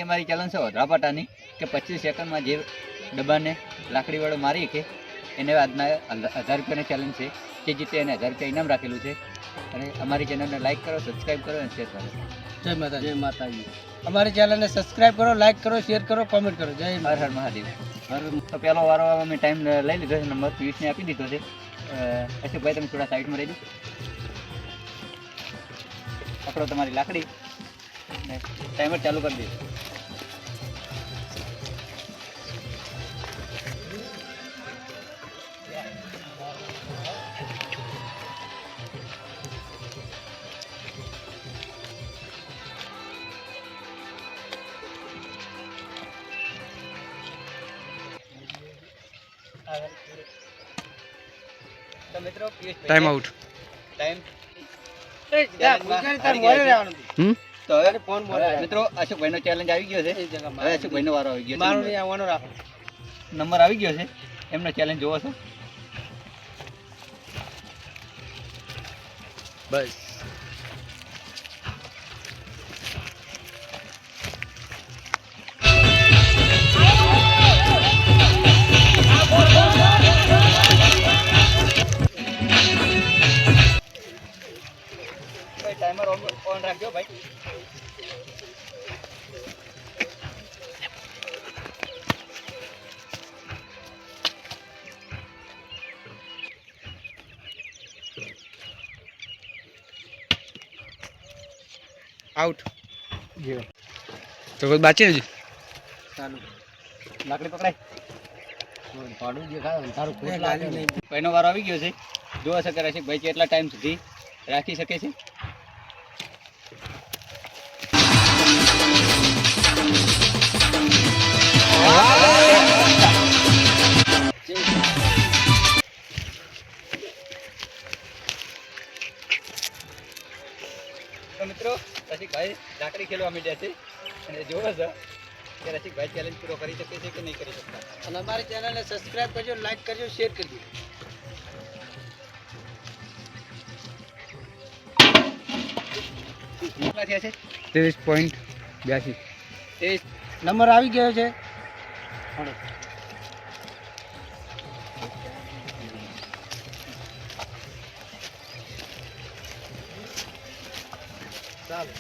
અમારી ચેલેન્જ છે વધરાપાટાની કે 25 સેકન્ડમાં જે ડબ્બાને લાકડીવાળો મારી કે એને આજના 1000 રૂપિયાની ચેલેન્જ છે. જે જીતે એને 1000 રૂપિયા ઇનામ રાખેલું છે. અને અમારી ચેનલને લાઈક કરો, સબસ્ક્રાઈબ કરો અને શેર કરો. જય માતાજી. જય માતાજી. અમારી ચેનલને સબસ્ક્રાઈબ કરો, લાઈક કરો, શેર કરો, કોમેન્ટ કરો. જય હર હર મહાદેવ. તો પહેલો વારો અમે ટાઈમ લઈ લીધો છે, નંબર 20 ને આપી દીધો છે. અશોકભાઈ તમે થોડા સાઈડમાં રહી દો. પકડો તમારી લાકડી ને ટાઈમર ચાલુ કરી દે. તો મિત્રો ટાઈમ આઉટ. ટાઈમ તો હવે ફોન મિત્રો અશોકભાઈનો ચેલેન્જ આવી ગયો છે. હવે અશોકભાઈનો વારો આવી ગયો મારો છે. નહીં આવવાનો રાખો. નંબર આવી ગયો છે, એમનો ચેલેન્જ જોવો છો. બસ ટાઈમર ઓન રાખજો ભાઈ. આઉટ. તો કોઈ બાકી નથી. ચાલુ લાકડી પકડાય. પાડું દેખાય તારું ખોટ લાગે નહીં. ભાઈનો વારો આવી ગયો છે. જોવા શકે રસિકભાઈ કેટલા ટાઈમ સુધી રાખી શકે છે. તો મિત્રો રસિકભાઈ લાકડી ખેલવા માંડ્યા છે અને જોવો છો કે રસિકભાઈ ચેલેન્જ પૂરો કરી શકે છે કે નહીં કરી શકતા. અને અમારી ચેનલને સબસ્ક્રાઇબ કરજો, લાઈક કરજો, શેર કરજો. કેટલા થયા છે? 23.82. એ નંબર આવી ગયો છે. ચાલો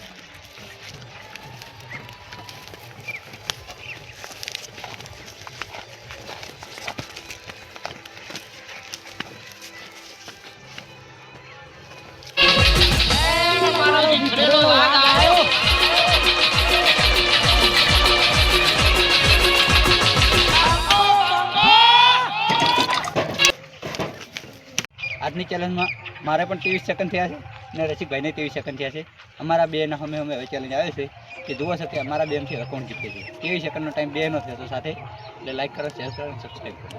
આજની ચેલેન્જમાં મારે પણ 23 સેકન્ડ થયા છે અને રસિકભાઈને 23 સેકન્ડ થયા છે. અમારા બેના અમે હવે ચેલેન્જ આવે છે કે જુઓ છો કે અમારા બેનથી હવે કોણ જીતે છે. 23 સેકન્ડનો ટાઈમ બેનો થયો તો સાથે એટલે લાઈક કરો, શેર કરો અને સબસ્ક્રાઈબ કરો.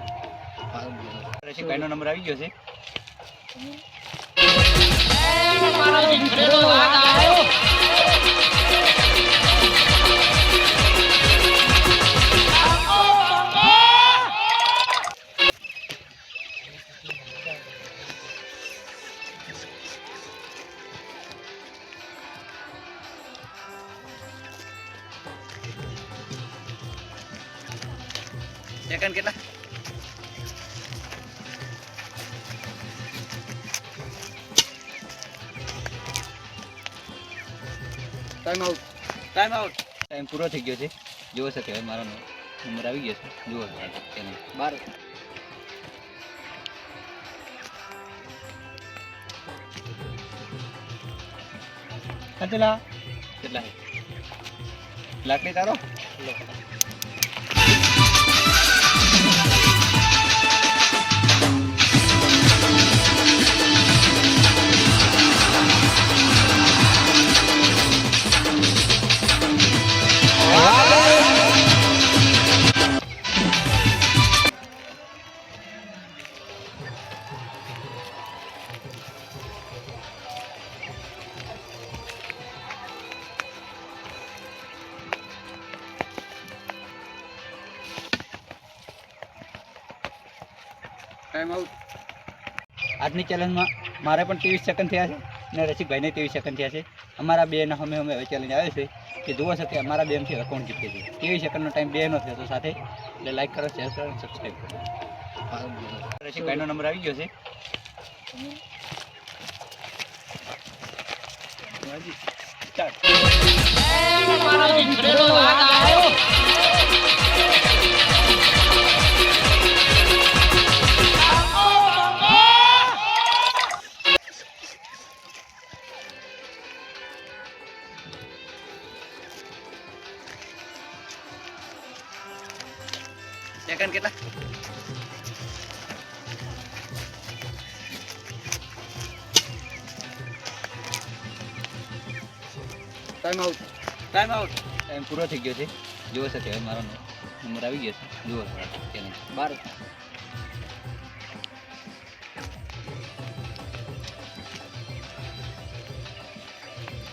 રસિકભાઈનો નંબર આવી ગયો છે. સેકન્ડ કેટલા? Time out. Time out. Time પૂરો થઈ ગયો છે. જુઓ છો કે હવે મારો નંબર આવી ગયો છે. જુઓ ચેલેન્જ 12. કેટલા? કેટલા છે? લાકડી તારો ટાઈમ આઉટ. આજની ચેલેન્જમાં મારે પણ 23 સેકન્ડ થયા છે અને રસિકભાઈને 23 સેકન્ડ થયા છે. અમારા બેના અમે હવે ચેલેન્જ આવે છે કે જુઓ છો કે અમારા બેમથી હવે કોણ જીતે છે. 23 સેકન્ડનો ટાઈમ બેનો થયો તો સાથે એટલે લાઈક કરો, શેર કરો, સબસ્ક્રાઈબ કરો. રસિકભાઈનો નંબર આવી ગયો છે. સ્ટાર્ટ. સેકન્ડ કેટલા? Time out. ટાઈમ પૂરો થઈ ગયો છે. જુઓ છો કે હવે મારો નંબર આવી ગયો છે. જુઓ ચેલેન્જ 12.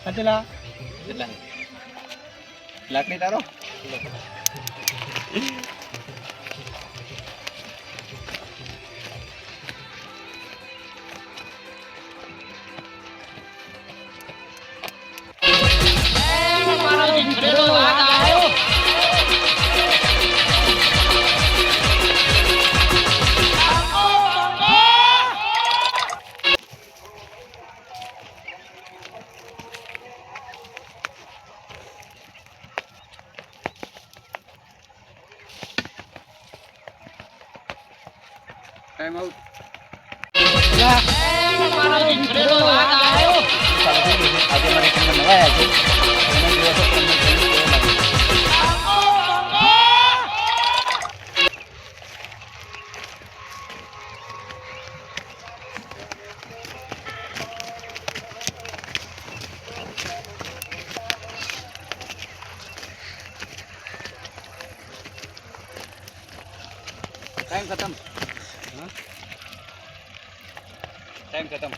કેટલા? કેટલા છે? લાકડી તારો? Time out. આજે મારે તમને નવા આવ્યા છે. તમે જુઓ છો કે તમને challenge કેવો લાગે છે. ટાઈમ ખતમ. ટાઈમ ખતમ.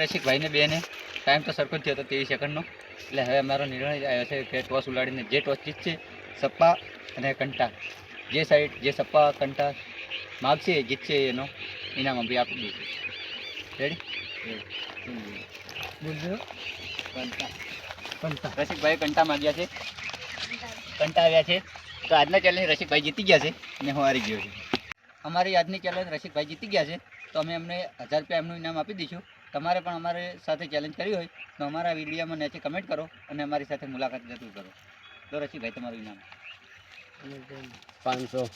રસિકભાઈને બેને ટાઈમ તો સરખો જ થયો હતો 23 સેકન્ડનો. એટલે હવે અમારો નિર્ણય આવ્યો છે કે ટોસ ઉલાડીને જે ટોસ જીતશે સપ્પા અને કંટા, જે સાઈડ જે સપ્પા કંટા માગશે જીતશે એનો ઇનામ અમે આપી દઈશું. રેડી? બોલજો. રસિકભાઈ કંટા માગ્યા છે, કંટા આવ્યા છે. તો આજના ચેલેન્જ રસિકભાઈ જીતી ગયા છે અને હું હારી ગયો છું. અમારી આજની ચેલેન્જ રસિકભાઈ જીતી ગયા છે તો અમે એમને 1000 રૂપિયા એમનું ઇનામ આપી દઈશું. તમારે પણ અમારી સાથે ચેલેન્જ કરી હોય તો અમારા વિડીયોમાં નીચે કમેન્ટ કરો અને અમારી સાથે મુલાકાત જરૂર કરો. તો રસિકભાઈ તમારું ઇનામ 500.